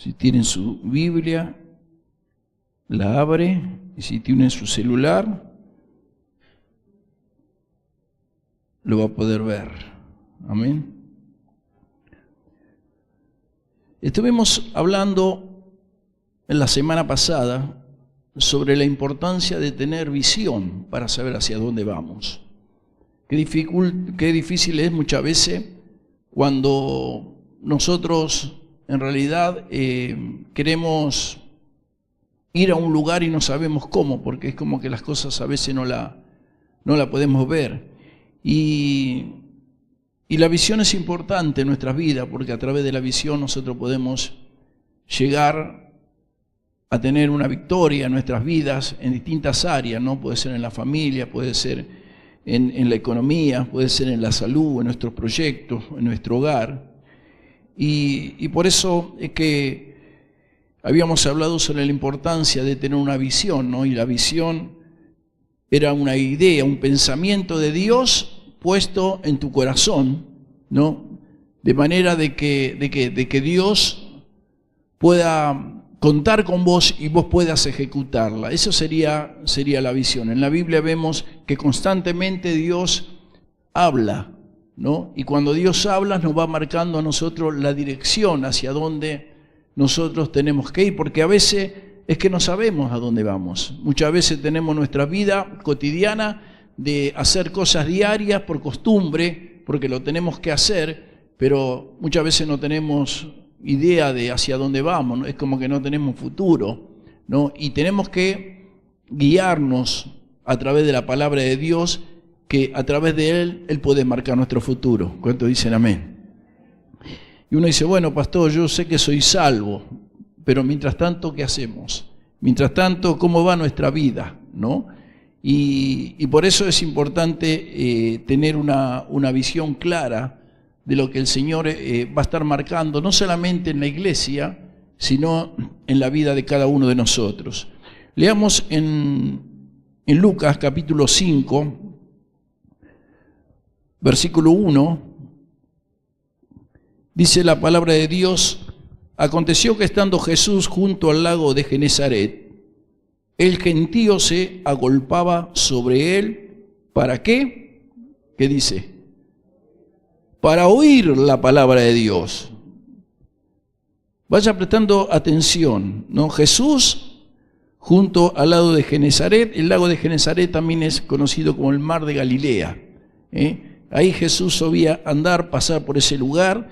Si tienen su Biblia, la abre, y si tienen su celular, lo va a poder ver. Amén. Estuvimos hablando en la semana pasada sobre la importancia de tener visión para saber hacia dónde vamos. Qué difícil es muchas veces cuando nosotros en realidad queremos ir a un lugar y no sabemos cómo, porque es como que las cosas a veces no la podemos ver. Y la visión es importante en nuestras vidas, porque a través de la visión nosotros podemos llegar a tener una victoria en nuestras vidas en distintas áreas, ¿no? Puede ser en la familia, puede ser en la economía, puede ser en la salud, en nuestros proyectos, en nuestro hogar. Y por eso es que habíamos hablado sobre la importancia de tener una visión, ¿no? Y la visión era una idea, un pensamiento de Dios puesto en tu corazón, ¿no? De manera de que Dios pueda contar con vos y vos puedas ejecutarla. Eso sería la visión. En la Biblia vemos que constantemente Dios habla, ¿no? Y cuando Dios habla nos va marcando a nosotros la dirección hacia dónde nosotros tenemos que ir, porque a veces es que no sabemos a dónde vamos. Muchas veces tenemos nuestra vida cotidiana de hacer cosas diarias por costumbre, porque lo tenemos que hacer, pero muchas veces no tenemos idea de hacia dónde vamos, ¿no? Es como que no tenemos futuro, ¿no? Y tenemos que guiarnos a través de la palabra de Dios, que a través de Él puede marcar nuestro futuro. ¿Cuántos dicen amén? Y uno dice, bueno, pastor, yo sé que soy salvo, pero mientras tanto, ¿qué hacemos? Mientras tanto, ¿cómo va nuestra vida? ¿No? Y por eso es importante tener una visión clara de lo que el Señor va a estar marcando, no solamente en la iglesia, sino en la vida de cada uno de nosotros. Leamos en Lucas capítulo 5, versículo 1, dice la palabra de Dios: aconteció que estando Jesús junto al lago de Genesaret, el gentío se agolpaba sobre él. ¿Para qué? ¿Qué dice? Para oír la palabra de Dios. Vaya prestando atención, ¿no? Jesús junto al lago de Genesaret. El lago de Genesaret también es conocido como el mar de Galilea, Ahí Jesús solía andar, pasar por ese lugar,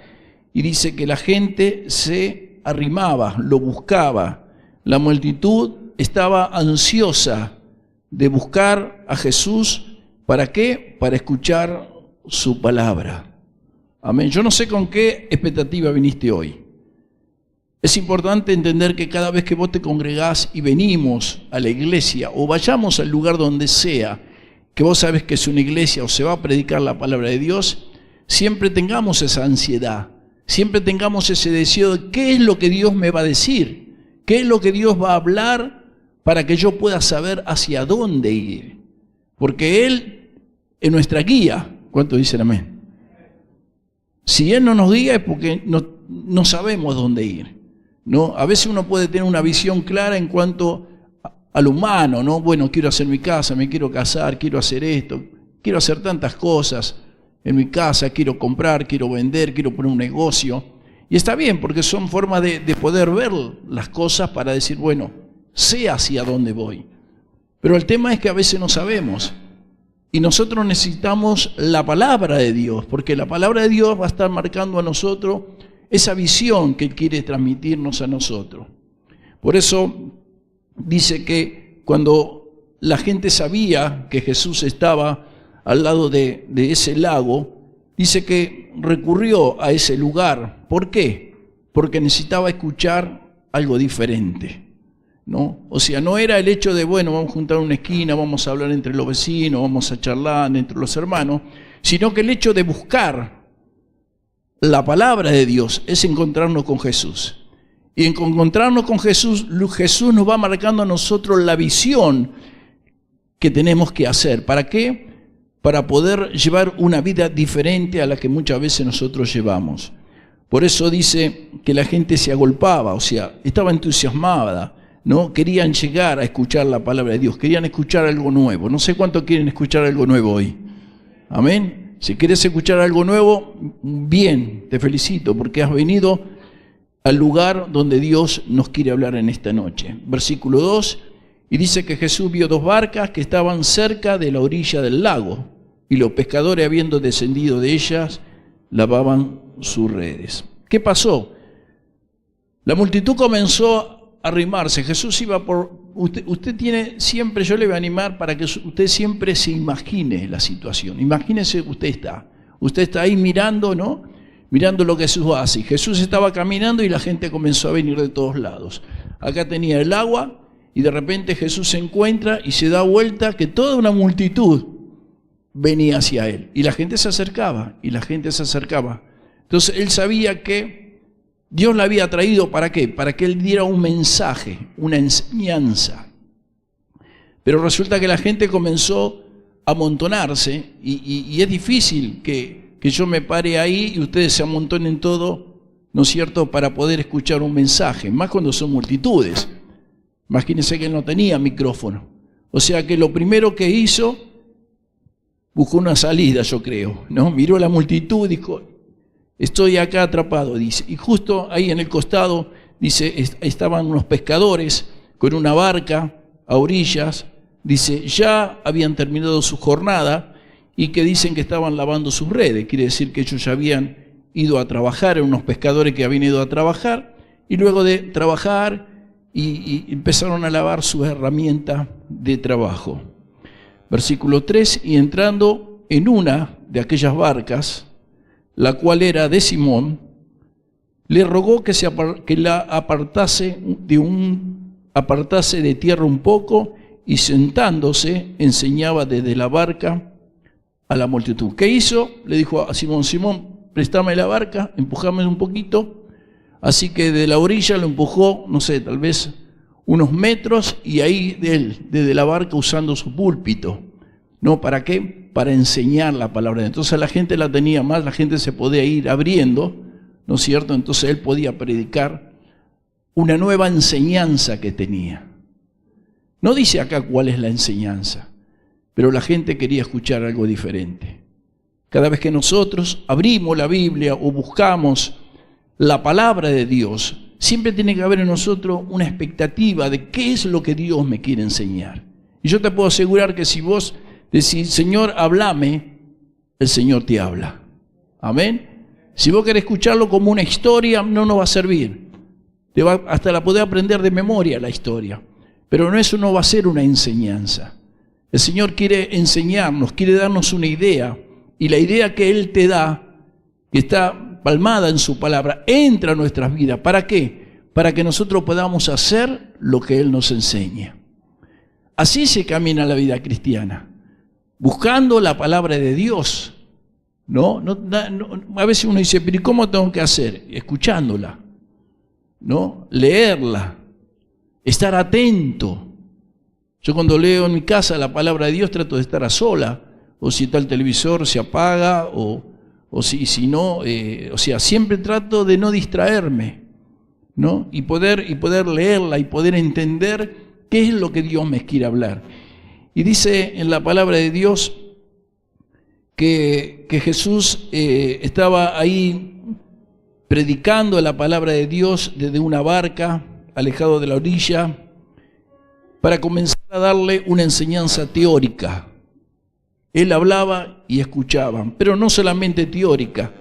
y dice que la gente se arrimaba, lo buscaba. La multitud estaba ansiosa de buscar a Jesús. ¿Para qué? Para escuchar su palabra. Amén. Yo no sé con qué expectativa viniste hoy. Es importante entender que cada vez que vos te congregás y venimos a la iglesia o vayamos al lugar donde sea, que vos sabes que es una iglesia o se va a predicar la palabra de Dios, siempre tengamos esa ansiedad, siempre tengamos ese deseo de qué es lo que Dios me va a decir, qué es lo que Dios va a hablar para que yo pueda saber hacia dónde ir. Porque Él es nuestra guía. ¿Cuántos dicen amén? Si Él no nos guía es porque no sabemos dónde ir, ¿no? A veces uno puede tener una visión clara en cuanto a lo humano, ¿no? Bueno, quiero hacer mi casa, me quiero casar, quiero hacer esto, quiero hacer tantas cosas en mi casa, quiero comprar, quiero vender, quiero poner un negocio. Y está bien, porque son formas de poder ver las cosas para decir, bueno, sé hacia dónde voy. Pero el tema es que a veces no sabemos. Y nosotros necesitamos la palabra de Dios, porque la palabra de Dios va a estar marcando a nosotros esa visión que Él quiere transmitirnos a nosotros. Por eso dice que cuando la gente sabía que Jesús estaba al lado de ese lago, dice que recurrió a ese lugar. ¿Por qué? Porque necesitaba escuchar algo diferente, ¿no? O sea, no era el hecho de, bueno, vamos a juntar una esquina, vamos a hablar entre los vecinos, vamos a charlar entre los hermanos, sino que el hecho de buscar la palabra de Dios es encontrarnos con Jesús. Y en encontrarnos con Jesús, Jesús nos va marcando a nosotros la visión que tenemos que hacer. ¿Para qué? Para poder llevar una vida diferente a la que muchas veces nosotros llevamos. Por eso dice que la gente se agolpaba, o sea, estaba entusiasmada, ¿no? Querían llegar a escuchar la palabra de Dios, querían escuchar algo nuevo. No sé cuánto quieren escuchar algo nuevo hoy. Amén. Si quieres escuchar algo nuevo, bien, te felicito, porque has venido al lugar donde Dios nos quiere hablar en esta noche. Versículo 2, y dice que Jesús vio 2 barcas que estaban cerca de la orilla del lago, y los pescadores, habiendo descendido de ellas, lavaban sus redes. ¿Qué pasó? La multitud comenzó a arrimarse. Jesús iba por... Usted tiene siempre, yo le voy a animar para que usted siempre se imagine la situación. Imagínese que usted está ahí mirando, ¿no? Mirando lo que Jesús hace. Jesús estaba caminando y la gente comenzó a venir de todos lados. Acá tenía el agua y de repente Jesús se encuentra y se da vuelta que toda una multitud venía hacia él. Y la gente se acercaba, y la gente se acercaba. Entonces él sabía que Dios la había traído, ¿para qué? Para que él diera un mensaje, una enseñanza. Pero resulta que la gente comenzó a amontonarse y es difícil que yo me pare ahí y ustedes se amontonen todo, ¿no es cierto?, para poder escuchar un mensaje, más cuando son multitudes. Imagínense que él no tenía micrófono. O sea que lo primero que hizo, buscó una salida, yo creo, ¿no? Miró a la multitud y dijo, estoy acá atrapado, dice. Y justo ahí en el costado, dice, estaban unos pescadores con una barca a orillas. Dice, ya habían terminado su jornada y que dicen que estaban lavando sus redes. Quiere decir que ellos ya habían ido a trabajar, eran unos pescadores que habían ido a trabajar. Y luego de trabajar, y empezaron a lavar sus herramientas de trabajo. Versículo 3, y entrando en una de aquellas barcas, la cual era de Simón, le rogó que la apartase de tierra un poco, y sentándose enseñaba desde la barca a la multitud. ¿Qué hizo? Le dijo a Simón, Simón, préstame la barca, empujame un poquito. Así que de la orilla lo empujó, no sé, tal vez unos metros, y ahí desde la barca usando su púlpito. ¿No? ¿Para qué? Para enseñar la palabra. Entonces la gente la tenía más, la gente se podía ir abriendo, ¿no es cierto? Entonces él podía predicar una nueva enseñanza que tenía. No dice acá cuál es la enseñanza, pero la gente quería escuchar algo diferente. Cada vez que nosotros abrimos la Biblia o buscamos la palabra de Dios, siempre tiene que haber en nosotros una expectativa de qué es lo que Dios me quiere enseñar. Y yo te puedo asegurar que si vos decís, Señor, háblame, el Señor te habla. Amén. Si vos querés escucharlo como una historia, no nos va a servir. Hasta la podés aprender de memoria la historia. Pero eso no va a ser una enseñanza. El Señor quiere enseñarnos, quiere darnos una idea. Y la idea que Él te da, que está palmada en su palabra, entra a nuestras vidas. ¿Para qué? Para que nosotros podamos hacer lo que Él nos enseña. Así se camina la vida cristiana, buscando la palabra de Dios. ¿No? A veces uno dice, pero ¿y cómo tengo que hacer? Escuchándola, ¿no? Leerla, estar atento. Yo cuando leo en mi casa la palabra de Dios trato de estar a sola, o si está el televisor se apaga, o si no, o sea, siempre trato de no distraerme, ¿no? Y poder leerla y poder entender qué es lo que Dios me quiere hablar. Y dice en la palabra de Dios que Jesús estaba ahí predicando la palabra de Dios desde una barca, alejado de la orilla, para comenzar a darle una enseñanza teórica. Él hablaba y escuchaban, pero no solamente teórica,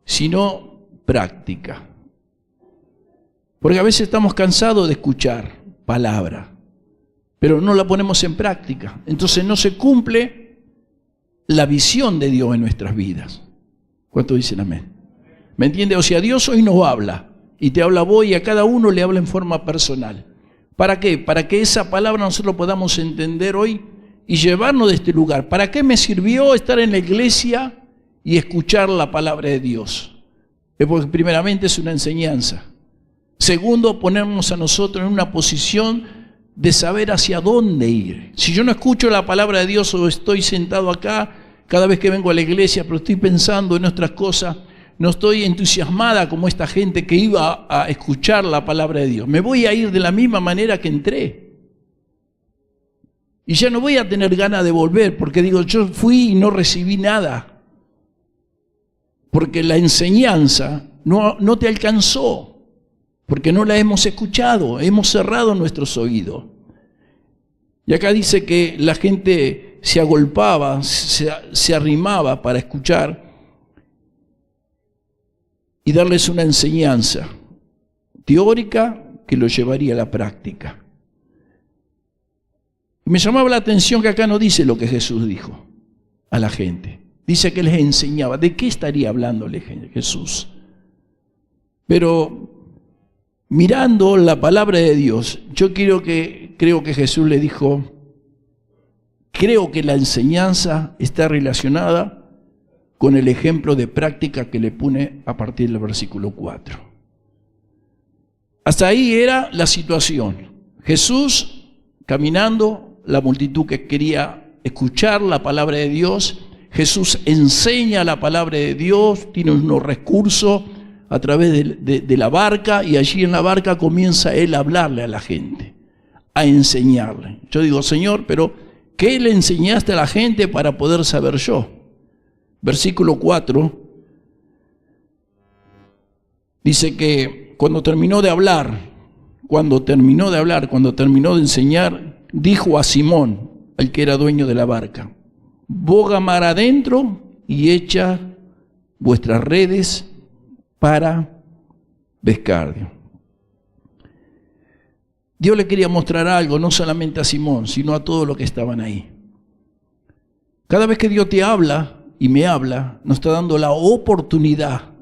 sino práctica. Porque a veces estamos cansados de escuchar palabra, pero no la ponemos en práctica. Entonces no se cumple la visión de Dios en nuestras vidas. ¿Cuántos dicen amén? ¿Me entiende? O sea, Dios hoy nos habla, y te habla a vos, y a cada uno le habla en forma personal. ¿Para qué? Para que esa palabra nosotros podamos entender hoy y llevarnos de este lugar. ¿Para qué me sirvió estar en la iglesia y escuchar la palabra de Dios? Es porque primeramente es una enseñanza. Segundo, ponernos a nosotros en una posición de saber hacia dónde ir. Si yo no escucho la palabra de Dios o estoy sentado acá cada vez que vengo a la iglesia, pero estoy pensando en otras cosas, no estoy entusiasmada como esta gente que iba a escuchar la palabra de Dios. Me voy a ir de la misma manera que entré. Y ya no voy a tener ganas de volver, porque digo, yo fui y no recibí nada. Porque la enseñanza no te alcanzó, porque no la hemos escuchado, hemos cerrado nuestros oídos. Y acá dice que la gente se agolpaba, se arrimaba para escuchar y darles una enseñanza teórica que lo llevaría a la práctica. Y me llamaba la atención que acá no dice lo que Jesús dijo a la gente. Dice que les enseñaba. ¿De qué estaría hablándole Jesús? Pero mirando la palabra de Dios, yo creo que Jesús le dijo, creo que la enseñanza está relacionada con el ejemplo de práctica que le pone a partir del versículo 4. Hasta ahí era la situación. Jesús caminando, la multitud que quería escuchar la palabra de Dios. Jesús enseña la palabra de Dios, tiene unos recursos a través de la barca, y allí en la barca comienza Él a hablarle a la gente, a enseñarle. Yo digo, Señor, pero ¿qué le enseñaste a la gente para poder saber yo? Versículo 4 dice que cuando terminó de enseñar, dijo a Simón, el que era dueño de la barca, boga mar adentro y echa vuestras redes para pescar. Dios le quería mostrar algo, no solamente a Simón, sino a todos los que estaban ahí. Cada vez que Dios te habla y me habla, nos está dando la oportunidad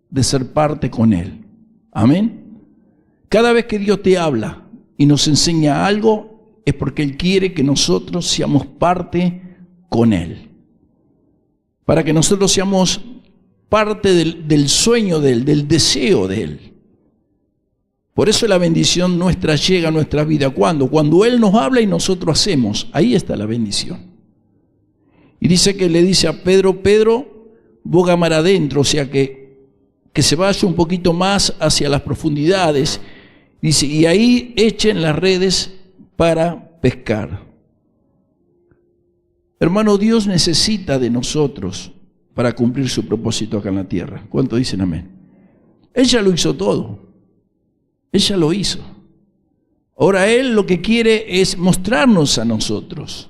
de ser parte con Él. Amén. Cada vez que Dios te habla y nos enseña algo, es porque Él quiere que nosotros seamos parte con Él. Para que nosotros seamos parte del sueño de Él, del deseo de Él. Por eso la bendición nuestra llega a nuestra vida. ¿Cuándo? Cuando Él nos habla y nosotros hacemos. Ahí está la bendición. Y dice que le dice a Pedro, Pedro, boga mar adentro, o sea que se vaya un poquito más hacia las profundidades. Dice, y ahí echen las redes para pescar. Hermano, Dios necesita de nosotros para cumplir su propósito acá en la tierra. ¿Cuánto dicen amén? Él ya lo hizo todo. Él ya lo hizo. Ahora Él lo que quiere es mostrarnos a nosotros.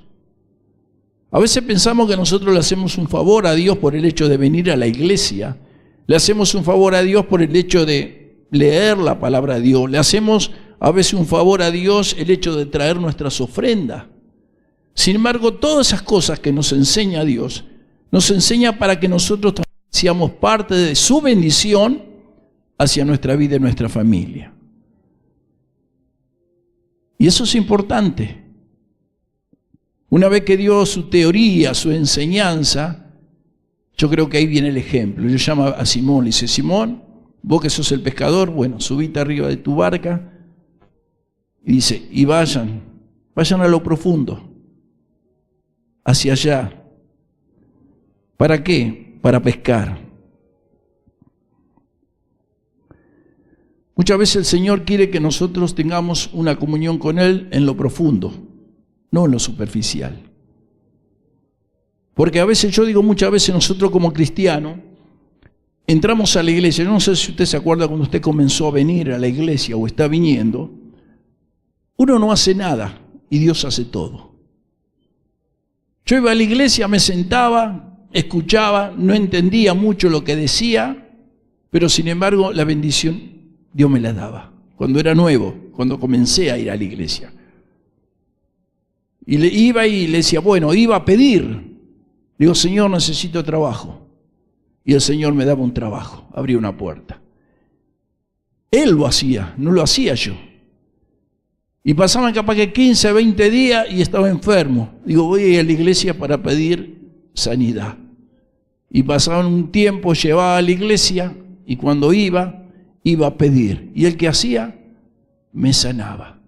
A veces pensamos que nosotros le hacemos un favor a Dios por el hecho de venir a la iglesia. Le hacemos un favor a Dios por el hecho de leer la palabra de Dios. Le hacemos a veces un favor a Dios el hecho de traer nuestras ofrendas. Sin embargo, todas esas cosas que nos enseña Dios, nos enseña para que nosotros también seamos parte de su bendición hacia nuestra vida y nuestra familia. Y eso es importante. Una vez que dio su teoría, su enseñanza, yo creo que ahí viene el ejemplo. Yo llamo a Simón, le dice, Simón, vos que sos el pescador, bueno, subite arriba de tu barca. Y dice, y vayan a lo profundo, hacia allá. ¿Para qué? Para pescar. Muchas veces el Señor quiere que nosotros tengamos una comunión con Él en lo profundo, no en lo superficial. Porque a veces, yo digo muchas veces, nosotros como cristianos, entramos a la iglesia. Yo no sé si usted se acuerda cuando usted comenzó a venir a la iglesia o está viniendo, uno no hace nada y Dios hace todo. Yo iba a la iglesia, me sentaba, escuchaba, no entendía mucho lo que decía, pero sin embargo la bendición Dios me la daba. Cuando era nuevo, cuando comencé a ir a la iglesia. Y iba y le decía, bueno, iba a pedir. Digo, Señor, necesito trabajo. Y el Señor me daba un trabajo, abría una puerta. Él lo hacía, no lo hacía yo. Y pasaban capaz que 15, 20 días y estaba enfermo. Digo, voy a ir a la iglesia para pedir sanidad. Y pasaban un tiempo, llevaba a la iglesia y cuando iba a pedir. Y el que hacía, me sanaba.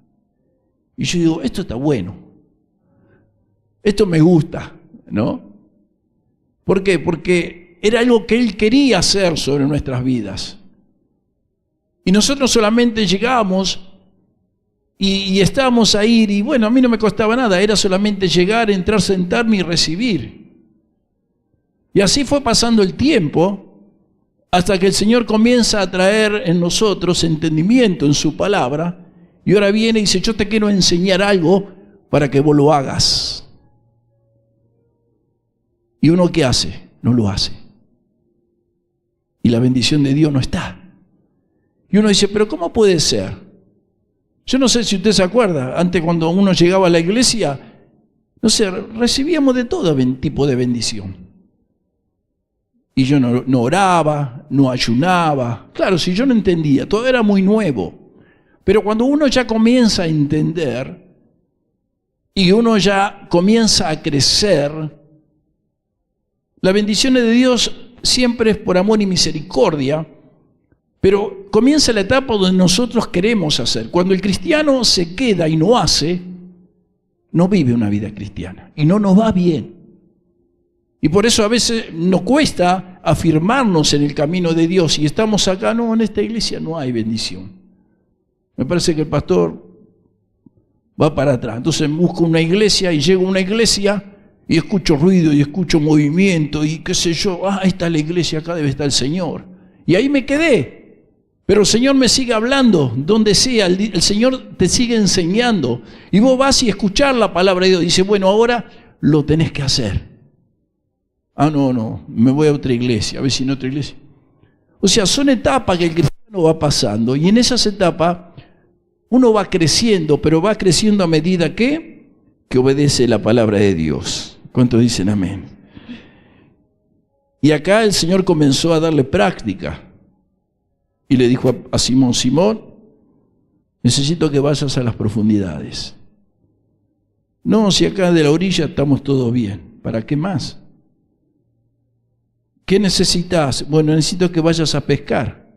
Y yo digo, esto está bueno. Esto me gusta, ¿no? ¿Por qué? Porque era algo que Él quería hacer sobre nuestras vidas. Y nosotros solamente llegábamos y estábamos ahí, y bueno, a mí no me costaba nada, era solamente llegar, entrar, sentarme y recibir. Y así fue pasando el tiempo, hasta que el Señor comienza a traer en nosotros entendimiento en su palabra, y ahora viene y dice, yo te quiero enseñar algo para que vos lo hagas. ¿Y uno qué hace? No lo hace. Y la bendición de Dios no está. Y uno dice, pero ¿cómo puede ser? Yo no sé si usted se acuerda, antes cuando uno llegaba a la iglesia, no sé, recibíamos de todo tipo de bendición. Y yo no oraba, no ayunaba. Claro, si yo no entendía, todo era muy nuevo. Pero cuando uno ya comienza a entender y uno ya comienza a crecer, las bendiciones de Dios siempre es por amor y misericordia, pero comienza la etapa donde nosotros queremos hacer. Cuando el cristiano se queda y no hace, no vive una vida cristiana y no nos va bien. Y por eso a veces nos cuesta afirmarnos en el camino de Dios y estamos acá, no, en esta iglesia no hay bendición. Me parece que el pastor va para atrás. Entonces busco una iglesia y llego a una iglesia y escucho ruido y escucho movimiento y qué sé yo, ahí está la iglesia, acá debe estar el Señor. Y ahí me quedé. Pero el Señor me sigue hablando, donde sea, el Señor te sigue enseñando. Y vos vas y escuchar la palabra de Dios. Dice, bueno, ahora lo tenés que hacer. No, me voy a otra iglesia, a ver si en otra iglesia. O sea, son etapas que el cristiano va pasando. Y en esas etapas uno va creciendo, pero va creciendo a medida que obedece la palabra de Dios. ¿Cuántos dicen amén? Y acá el Señor comenzó a darle práctica. Y le dijo a Simón, Simón, necesito que vayas a las profundidades. No, si acá de la orilla estamos todos bien. ¿Para qué más? ¿Qué necesitas? Bueno, necesito que vayas a pescar.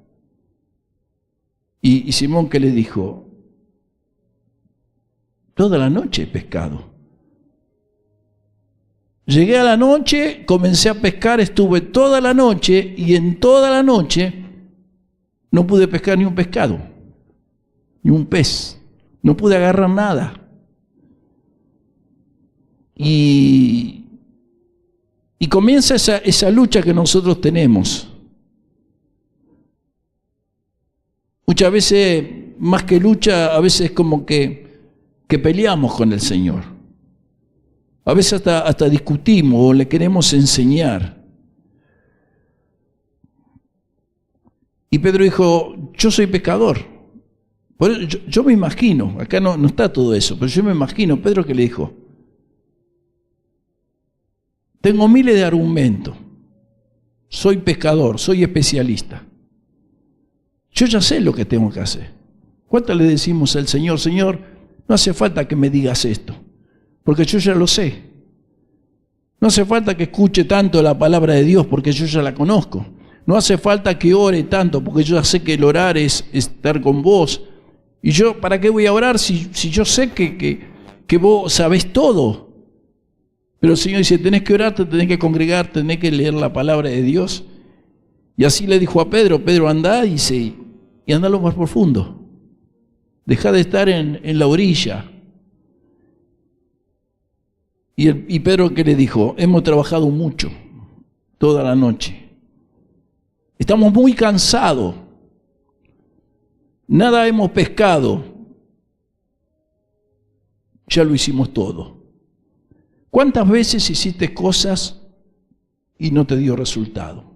Y Simón, ¿qué le dijo? Toda la noche he pescado. Llegué a la noche, comencé a pescar, estuve toda la noche y en toda la noche no pude pescar ni un pescado, ni un pez. No pude agarrar nada. Y comienza esa lucha que nosotros tenemos. Muchas veces, más que lucha, a veces como que peleamos con el Señor. A veces hasta discutimos o le queremos enseñar. Y Pedro dijo, yo soy pescador. Yo me imagino, acá no está todo eso, pero yo me imagino, Pedro que le dijo, tengo miles de argumentos, soy pescador, soy especialista. Yo ya sé lo que tengo que hacer. ¿Cuánto le decimos al Señor, Señor, no hace falta que me digas esto, porque yo ya lo sé. No hace falta que escuche tanto la palabra de Dios, porque yo ya la conozco. No hace falta que ore tanto, porque yo ya sé que el orar es estar con vos. Y yo, ¿para qué voy a orar si yo sé que vos sabés todo? Pero el Señor dice, tenés que orar, te tenés que congregar, tenés que leer la palabra de Dios. Y así le dijo a Pedro, Pedro, andá, dice, y anda lo más profundo. Dejá de estar en la orilla. Y Pedro, ¿qué le dijo? Hemos trabajado mucho, toda la noche. Estamos muy cansados. Nada hemos pescado. Ya lo hicimos todo. ¿Cuántas veces hiciste cosas y no te dio resultado?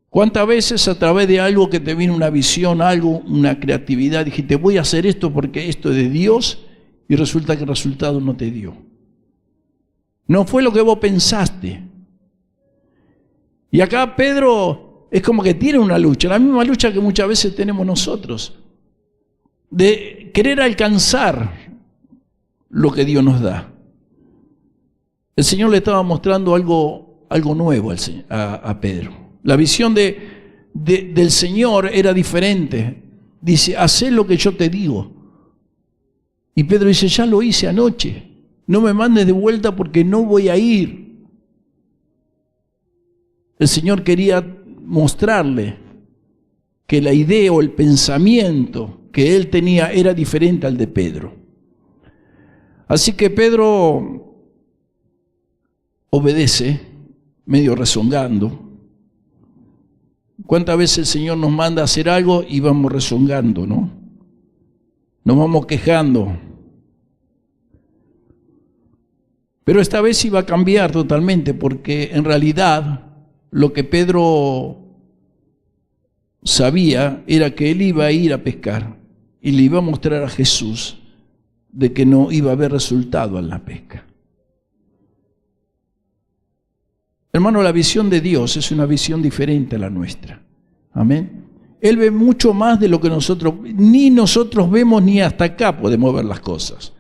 ¿Cuántas veces a través de algo que te vino una visión, algo, una creatividad, dijiste voy a hacer esto porque esto es de Dios y resulta que el resultado no te dio? No fue lo que vos pensaste. Y acá Pedro es como que tiene una lucha, la misma lucha que muchas veces tenemos nosotros, de querer alcanzar lo que Dios nos da. El Señor le estaba mostrando algo nuevo a Pedro. La visión del Señor era diferente. Dice, haz lo que yo te digo. Y Pedro dice, ya lo hice anoche. No me mandes de vuelta porque no voy a ir. el Señor quería mostrarle que la idea o el pensamiento que él tenía era diferente al de Pedro. Así que Pedro obedece, medio rezongando. ¿Cuántas veces el Señor nos manda a hacer algo y vamos rezongando, no? Nos vamos quejando. Pero esta vez iba a cambiar totalmente, porque en realidad lo que Pedro sabía era que él iba a ir a pescar y le iba a mostrar a Jesús de que no iba a haber resultado en la pesca. Hermano, la visión de Dios es una visión diferente a la nuestra. Amén. Él ve mucho más de lo que ni nosotros vemos, ni hasta acá podemos ver las cosas.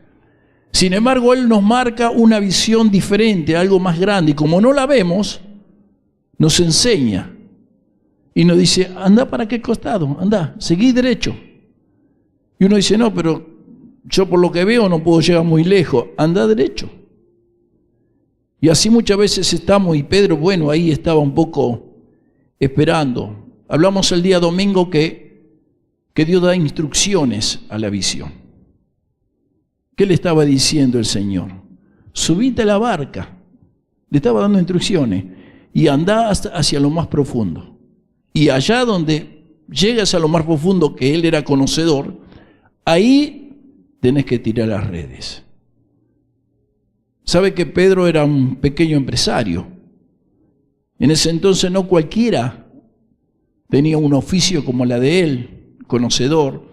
Sin embargo, Él nos marca una visión diferente, algo más grande, y como no la vemos, nos enseña y nos dice, anda para qué costado, anda, seguí derecho. Y uno dice, no, pero yo por lo que veo no puedo llegar muy lejos, anda derecho. Y así muchas veces estamos, y Pedro, bueno, ahí estaba un poco esperando. Hablamos el día domingo que Dios da instrucciones a la visión. ¿Qué le estaba diciendo el Señor? Subite a la barca. Le estaba dando instrucciones. Y andá hacia lo más profundo. Y allá donde llegas a lo más profundo, que él era conocedor, ahí tenés que tirar las redes. Sabe que Pedro era un pequeño empresario. En ese entonces no cualquiera tenía un oficio como la de él, conocedor.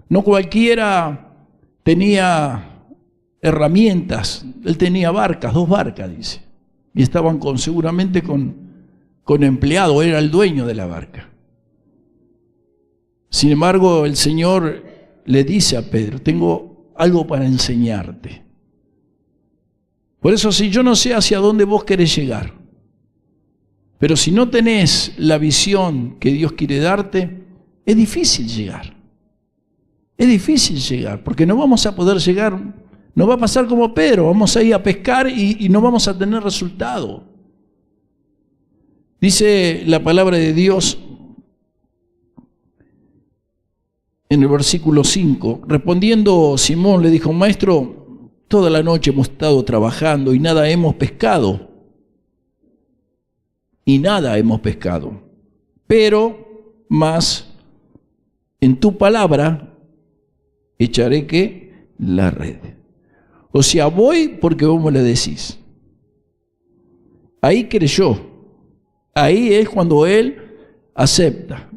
No cualquiera tenía herramientas. Él tenía barcas, 2 barcas, dice. Y estaban seguramente con empleado, era el dueño de la barca. Sin embargo, el Señor le dice a Pedro, tengo algo para enseñarte. Por eso, si yo no sé hacia dónde vos querés llegar, pero si no tenés la visión que Dios quiere darte, es difícil llegar. Es difícil llegar, porque no vamos a poder llegar, nos va a pasar como Pedro, vamos a ir a pescar y no vamos a tener resultado. Dice la palabra de Dios en el versículo 5, respondiendo Simón le dijo, Maestro, toda la noche hemos estado trabajando y nada hemos pescado. Y nada hemos pescado. Pero más en tu palabra echaré ¿qué? La red. O sea, voy porque vos me lo decís. Ahí creyó. Ahí es cuando él acepta.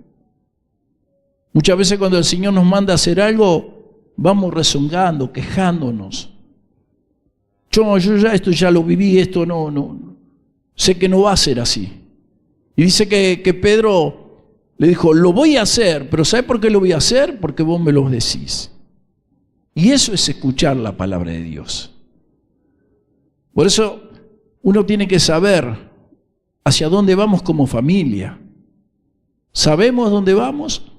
Muchas veces cuando el Señor nos manda a hacer algo, vamos rezongando, quejándonos. Yo ya esto ya lo viví, esto no. Sé que no va a ser así. Y dice que Pedro le dijo, lo voy a hacer, pero ¿sabe por qué lo voy a hacer? Porque vos me lo decís. Y eso es escuchar la palabra de Dios. Por eso uno tiene que saber hacia dónde vamos como familia. ¿Sabemos dónde vamos?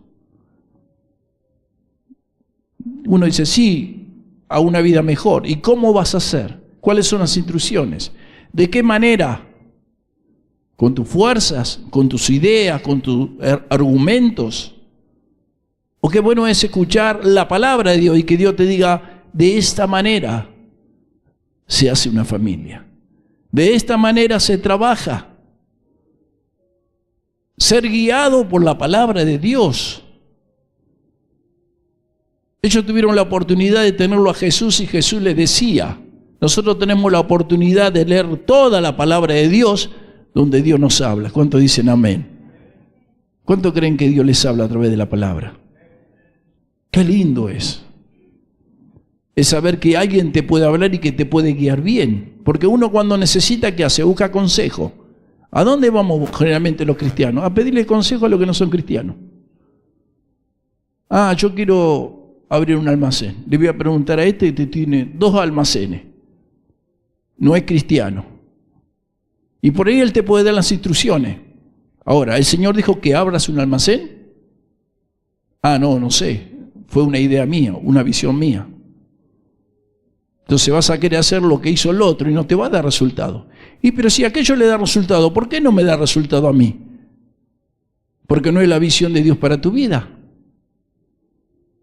Uno dice, sí, a una vida mejor. ¿Y cómo vas a hacer? ¿Cuáles son las instrucciones? ¿De qué manera? ¿Con tus fuerzas? ¿Con tus ideas? ¿Con tus argumentos? ¿O qué bueno es escuchar la palabra de Dios y que Dios te diga, de esta manera se hace una familia? De esta manera se trabaja. Ser guiado por la palabra de Dios. Ellos tuvieron la oportunidad de tenerlo a Jesús y Jesús les decía. Nosotros tenemos la oportunidad de leer toda la palabra de Dios donde Dios nos habla. ¿Cuántos dicen amén? ¿Cuántos creen que Dios les habla a través de la palabra? Qué lindo es. Es saber que alguien te puede hablar y que te puede guiar bien. Porque uno cuando necesita, ¿qué hace? Busca consejo. ¿A dónde vamos generalmente los cristianos? A pedirle consejo a los que no son cristianos. Yo quiero abrir un almacén. Le voy a preguntar a este que tiene 2 almacenes. No es cristiano. Y por ahí él te puede dar las instrucciones. Ahora, ¿el Señor dijo que abras un almacén? No sé. Fue una idea mía, una visión mía. Entonces vas a querer hacer lo que hizo el otro y no te va a dar resultado. Y pero si aquello le da resultado, ¿por qué no me da resultado a mí? Porque no es la visión de Dios para tu vida.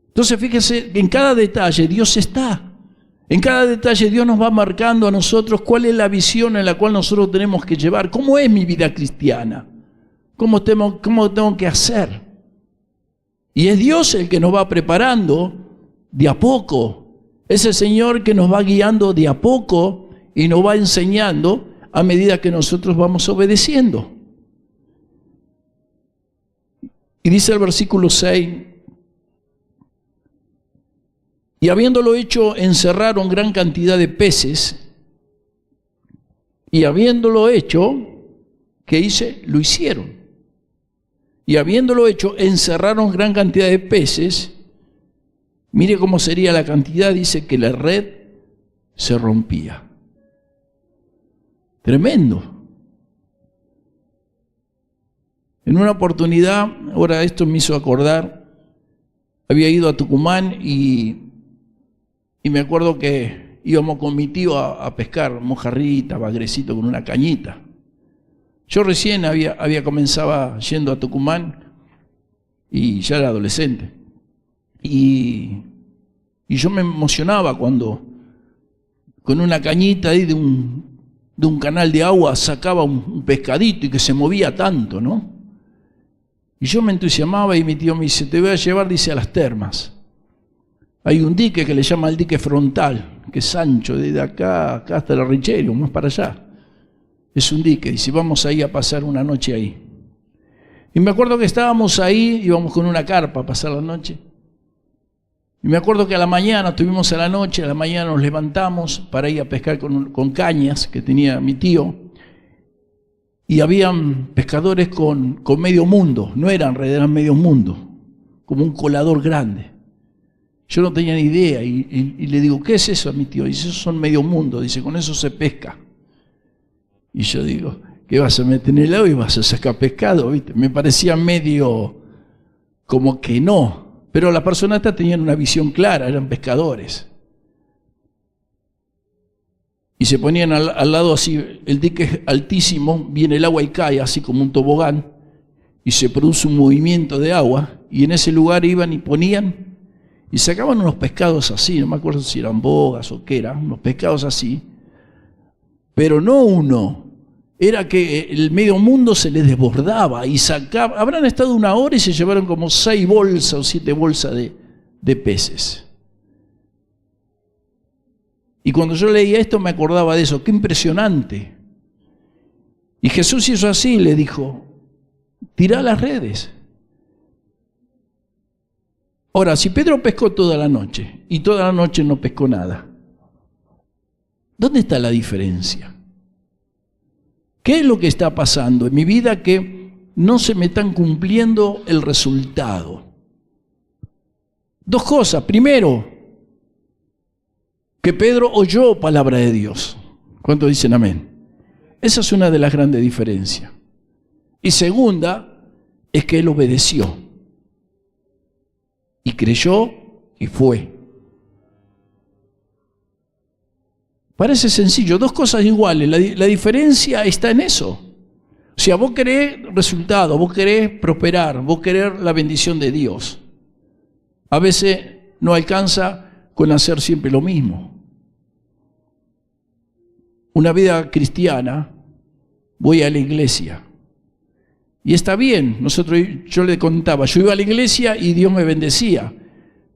Entonces fíjese, en cada detalle Dios está. En cada detalle Dios nos va marcando a nosotros cuál es la visión en la cual nosotros tenemos que llevar. ¿Cómo es mi vida cristiana? ¿Cómo tengo que hacer? Y es Dios el que nos va preparando de a poco. Es el Señor que nos va guiando de a poco y nos va enseñando a medida que nosotros vamos obedeciendo. Y dice el versículo 6, y habiéndolo hecho, encerraron gran cantidad de peces, y habiéndolo hecho, ¿qué hice? Lo hicieron. Y habiéndolo hecho, encerraron gran cantidad de peces. Mire cómo sería la cantidad, dice que la red se rompía. Tremendo. En una oportunidad, ahora esto me hizo acordar, había ido a Tucumán y me acuerdo que íbamos con mi tío a pescar mojarrita, bagrecito con una cañita. Yo recién había comenzado yendo a Tucumán y ya era adolescente. Y yo me emocionaba cuando con una cañita ahí de un canal de agua sacaba un pescadito y que se movía tanto, ¿no? Y yo me entusiasmaba y mi tío me dice, te voy a llevar, dice, a las termas. Hay un dique que le llama el dique frontal, que es ancho, desde acá hasta el Richerio, más para allá. Es un dique, dice, vamos ahí a pasar una noche ahí. Y me acuerdo que estábamos ahí, íbamos con una carpa a pasar la noche. Y me acuerdo que a la mañana, estuvimos a la noche, a la mañana nos levantamos para ir a pescar con cañas que tenía mi tío. Y habían pescadores con medio mundo, no eran redes, eran medio mundo, como un colador grande. Yo no tenía ni idea y le digo, ¿qué es eso a mi tío? Y dice, esos son medio mundo, dice, con eso se pesca. Y yo digo, ¿qué vas a meter en el agua y vas a sacar pescado? ¿Viste? Me parecía medio como que no, pero las personas tenían una visión clara, eran pescadores. Y se ponían al lado así, el dique es altísimo, viene el agua y cae así como un tobogán, y se produce un movimiento de agua, y en ese lugar iban y ponían, y sacaban unos pescados así, no me acuerdo si eran bogas o qué eran, unos pescados así, pero no uno, era que el medio mundo se les desbordaba, y sacaban, habrán estado 1 hora y se llevaron como 6 bolsas o 7 bolsas de peces. Y cuando yo leía esto me acordaba de eso, qué impresionante. Y Jesús hizo así, le dijo, tirá las redes. Ahora, si Pedro pescó toda la noche y toda la noche no pescó nada, ¿dónde está la diferencia? ¿Qué es lo que está pasando en mi vida que no se me están cumpliendo el resultado? 2 cosas. Primero, que Pedro oyó palabra de Dios. ¿Cuántos dicen amén? Esa es una de las grandes diferencias. Y segunda, es que él obedeció. Y creyó y fue. Parece sencillo, 2 cosas iguales. La diferencia está en eso. O sea, vos querés resultados, vos querés prosperar, vos querés la bendición de Dios. A veces no alcanza con hacer siempre lo mismo. Una vida cristiana, voy a la iglesia. Y está bien, yo le contaba, yo iba a la iglesia y Dios me bendecía.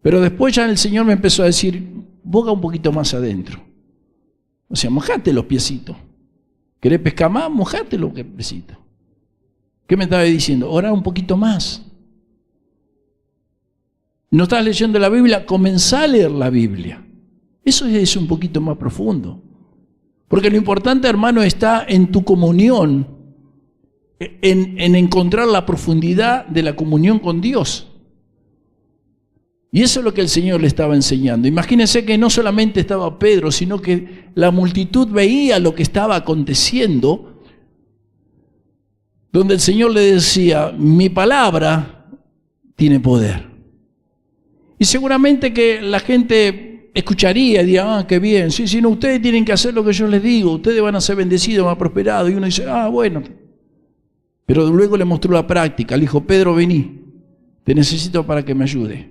Pero después ya el Señor me empezó a decir, boga un poquito más adentro. O sea, mojate los piecitos. ¿Querés pescar más? Mojate los piecitos. ¿Qué me estaba diciendo? Orá un poquito más. ¿No estás leyendo la Biblia? Comenzá a leer la Biblia. Eso es un poquito más profundo. Porque lo importante, hermano, está en tu comunión, en encontrar la profundidad de la comunión con Dios. Y eso es lo que el Señor le estaba enseñando. Imagínense que no solamente estaba Pedro, sino que la multitud veía lo que estaba aconteciendo, donde el Señor le decía, mi palabra tiene poder. Y seguramente que la gente escucharía y diría, qué bien, sí, no, ustedes tienen que hacer lo que yo les digo, ustedes van a ser bendecidos, van a prosperar. Y uno dice, bueno. Pero luego le mostró la práctica, le dijo, Pedro, vení, te necesito para que me ayude.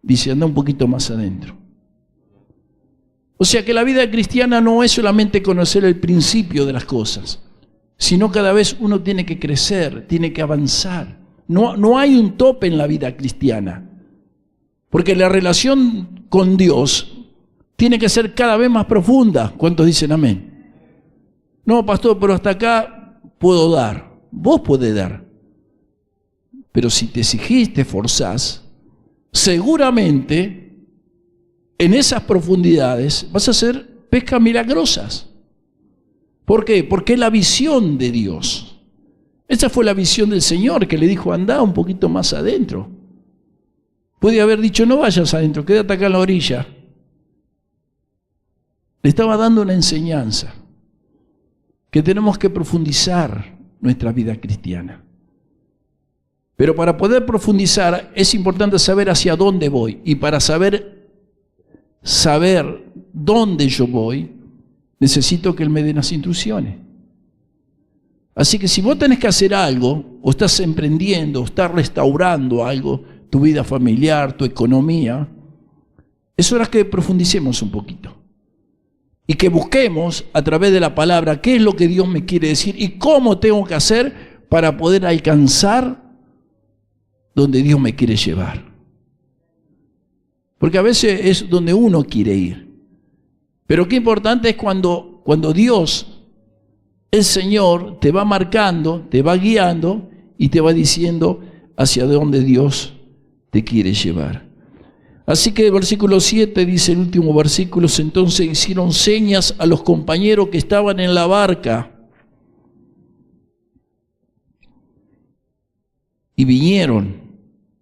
Dice, anda un poquito más adentro. O sea que la vida cristiana no es solamente conocer el principio de las cosas, sino cada vez uno tiene que crecer, tiene que avanzar. No hay un tope en la vida cristiana, porque la relación con Dios tiene que ser cada vez más profunda. ¿Cuántos dicen amén? No, pastor, pero hasta acá puedo dar. Vos podés dar. Pero si te exigís, te esforzás, seguramente en esas profundidades vas a hacer pescas milagrosas. ¿Por qué? Porque es la visión de Dios. Esa fue la visión del Señor, que le dijo, anda un poquito más adentro. Puede haber dicho, no vayas adentro, quédate acá en la orilla. Le estaba dando una enseñanza, que tenemos que profundizar nuestra vida cristiana. Pero para poder profundizar es importante saber hacia dónde voy. Y para saber dónde yo voy, necesito que Él me dé las instrucciones. Así que si vos tenés que hacer algo, o estás emprendiendo, o estás restaurando algo, tu vida familiar, tu economía, es hora que profundicemos un poquito. Y que busquemos a través de la palabra qué es lo que Dios me quiere decir y cómo tengo que hacer para poder alcanzar donde Dios me quiere llevar. Porque a veces es donde uno quiere ir. Pero qué importante es cuando Dios, el Señor, te va marcando, te va guiando y te va diciendo hacia dónde Dios te quiere llevar. Así que el versículo 7 dice, el último versículo, entonces hicieron señas a los compañeros que estaban en la barca y vinieron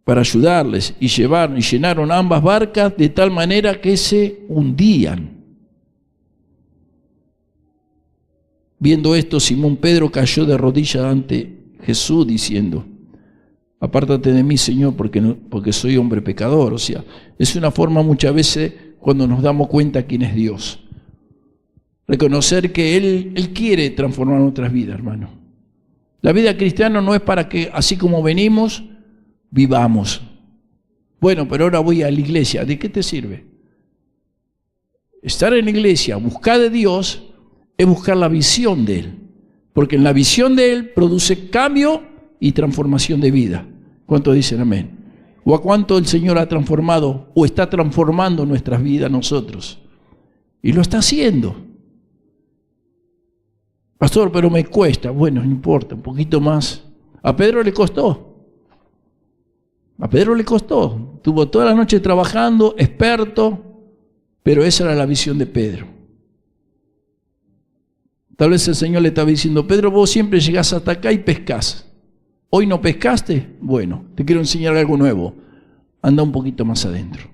para ayudarles y llenaron ambas barcas de tal manera que se hundían. Viendo esto, Simón Pedro cayó de rodillas ante Jesús diciendo, apártate de mí, Señor, porque soy hombre pecador. O sea, es una forma muchas veces cuando nos damos cuenta quién es Dios. Reconocer que Él quiere transformar nuestras vidas, hermano. La vida cristiana no es para que, así como venimos, vivamos. Bueno, pero ahora voy a la iglesia. ¿De qué te sirve? Estar en la iglesia, buscar de Dios, es buscar la visión de Él. Porque en la visión de Él produce cambio y transformación de vida. ¿Cuántos dicen amén? ¿O a cuánto el Señor ha transformado o está transformando nuestras vidas nosotros? Y lo está haciendo. Pastor, pero me cuesta. Bueno, no importa, un poquito más. A Pedro le costó. A Pedro le costó. Tuvo toda la noche trabajando, experto, pero esa era la visión de Pedro. Tal vez el Señor le estaba diciendo, Pedro, vos siempre llegás hasta acá y pescás. ¿Hoy no pescaste? Bueno, te quiero enseñar algo nuevo. Anda un poquito más adentro.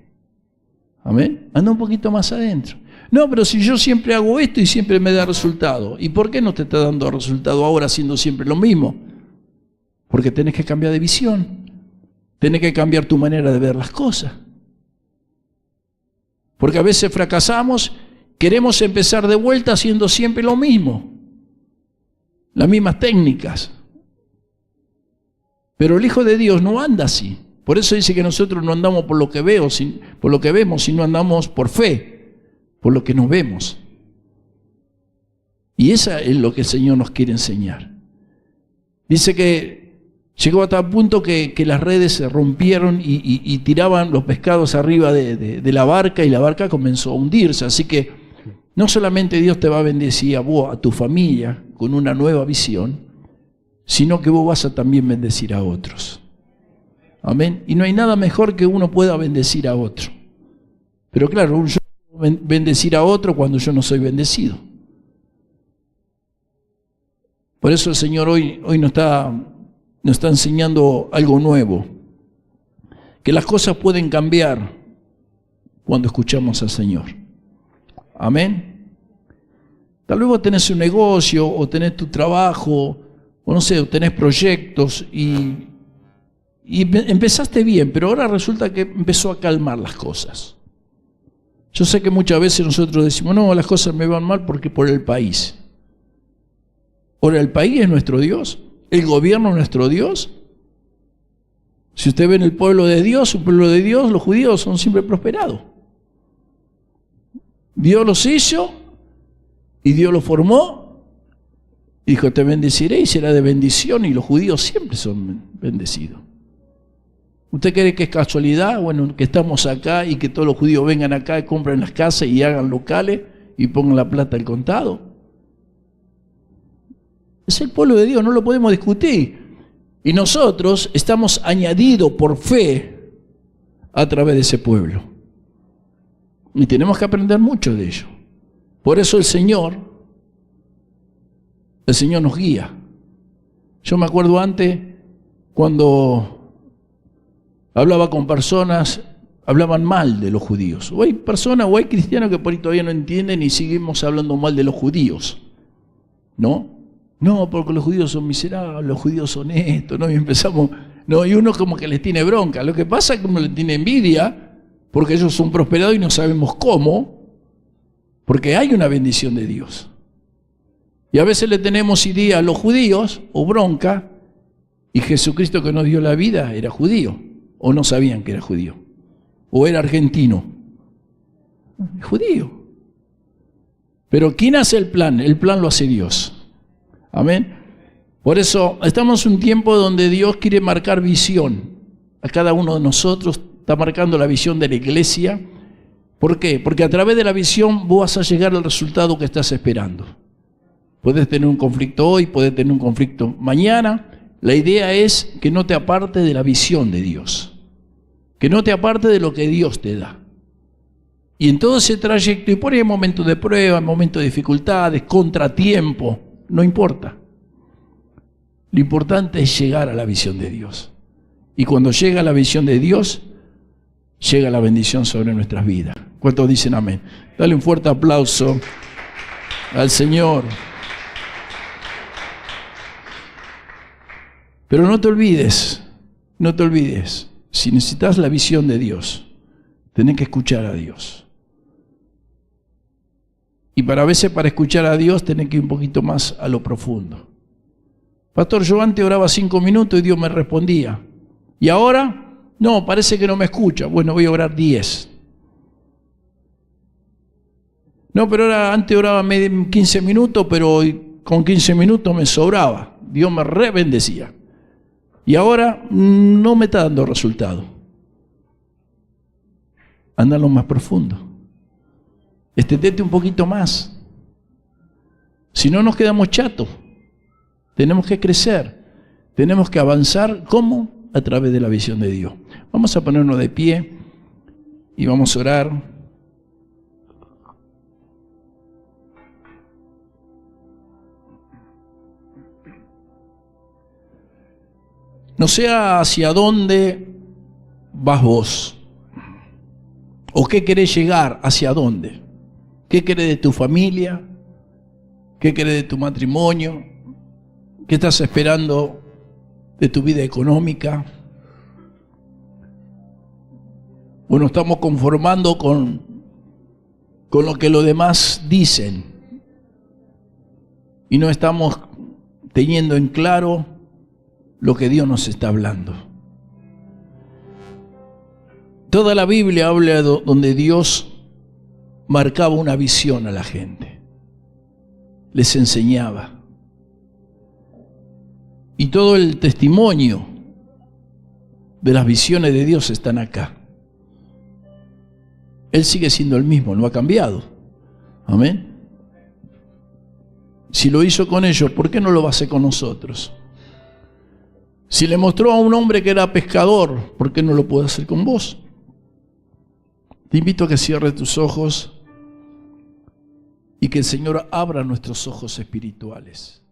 ¿Amén? Anda un poquito más adentro. No, pero si yo siempre hago esto y siempre me da resultado. ¿Y por qué no te está dando resultado ahora haciendo siempre lo mismo? Porque tenés que cambiar de visión. Tenés que cambiar tu manera de ver las cosas. Porque a veces fracasamos, queremos empezar de vuelta haciendo siempre lo mismo. Las mismas técnicas. Pero el Hijo de Dios no anda así. Por eso dice que nosotros no andamos por lo que vemos, sino andamos por fe, por lo que nos vemos. Y eso es lo que el Señor nos quiere enseñar. Dice que llegó a tal punto que las redes se rompieron y tiraban los pescados arriba de la barca y la barca comenzó a hundirse. Así que no solamente Dios te va a bendecir a vos, a tu familia, con una nueva visión, sino que vos vas a también bendecir a otros. Amén. Y no hay nada mejor que uno pueda bendecir a otro. Pero claro, yo puedo bendecir a otro cuando yo no soy bendecido. Por eso el Señor hoy nos está enseñando algo nuevo. Que las cosas pueden cambiar cuando escuchamos al Señor. Amén. Tal vez vos tenés un negocio o tenés tu trabajo, o no sé, o tenés proyectos y empezaste bien, pero ahora resulta que empezó a calmar las cosas. Yo sé que muchas veces nosotros decimos, no, las cosas me van mal porque por el país. Ahora, ¿el país es nuestro Dios? ¿El gobierno es nuestro Dios? Si usted ve en el pueblo de Dios, los judíos son siempre prosperados. Dios los hizo y Dios los formó. Dijo, te bendeciré y será de bendición, y los judíos siempre son bendecidos. ¿Usted cree que es casualidad? Bueno, que estamos acá y que todos los judíos vengan acá y compren las casas y hagan locales y pongan la plata al contado. Es el pueblo de Dios, no lo podemos discutir. Y nosotros estamos añadidos por fe a través de ese pueblo. Y tenemos que aprender mucho de ello. Por eso el Señor nos guía. Yo me acuerdo antes, cuando hablaba con personas, hablaban mal de los judíos. O hay personas o hay cristianos que por ahí todavía no entienden y seguimos hablando mal de los judíos. ¿No? No, porque los judíos son miserables, los judíos son esto, ¿no? Y empezamos, no, y uno como que les tiene bronca. Lo que pasa es que uno le tiene envidia, porque ellos son prosperados y no sabemos cómo, porque hay una bendición de Dios. Y a veces le tenemos idea a los judíos, o bronca, y Jesucristo que nos dio la vida era judío, o no sabían que era judío, o era argentino. Es judío. Pero ¿quién hace el plan? El plan lo hace Dios. Amén. Por eso estamos en un tiempo donde Dios quiere marcar visión. A cada uno de nosotros está marcando la visión de la iglesia. ¿Por qué? Porque a través de la visión vos vas a llegar al resultado que estás esperando. Puedes tener un conflicto hoy, puedes tener un conflicto mañana. La idea es que no te aparte de la visión de Dios. Que no te aparte de lo que Dios te da. Y en todo ese trayecto, y por ahí hay momentos de prueba, momentos de dificultades, contratiempo, no importa. Lo importante es llegar a la visión de Dios. Y cuando llega la visión de Dios, llega la bendición sobre nuestras vidas. ¿Cuántos dicen amén? Dale un fuerte aplauso al Señor. Pero no te olvides, si necesitas la visión de Dios, tenés que escuchar a Dios. Y a veces para escuchar a Dios tenés que ir un poquito más a lo profundo. Pastor, yo antes oraba 5 minutos y Dios me respondía. ¿Y ahora? No, parece que no me escucha. Bueno, voy a orar 10. No, pero antes oraba 15 minutos, pero con 15 minutos me sobraba. Dios me bendecía. Y ahora no me está dando resultado. Anda a lo más profundo. Extendete un poquito más. Si no nos quedamos chatos. Tenemos que crecer. Tenemos que avanzar. ¿Cómo? A través de la visión de Dios. Vamos a ponernos de pie y vamos a orar. No sé hacia dónde vas vos. ¿O qué querés llegar? ¿Hacia dónde? ¿Qué querés de tu familia? ¿Qué querés de tu matrimonio? ¿Qué estás esperando de tu vida económica? ¿O nos estamos conformando con lo que los demás dicen? Y no estamos teniendo en claro lo que Dios nos está hablando. Toda la Biblia habla donde Dios marcaba una visión a la gente, les enseñaba. Y todo el testimonio de las visiones de Dios están acá. Él sigue siendo el mismo, no ha cambiado. Amén. Si lo hizo con ellos, ¿por qué no lo va a hacer con nosotros? Si le mostró a un hombre que era pescador, ¿por qué no lo puede hacer con vos? Te invito a que cierres tus ojos y que el Señor abra nuestros ojos espirituales.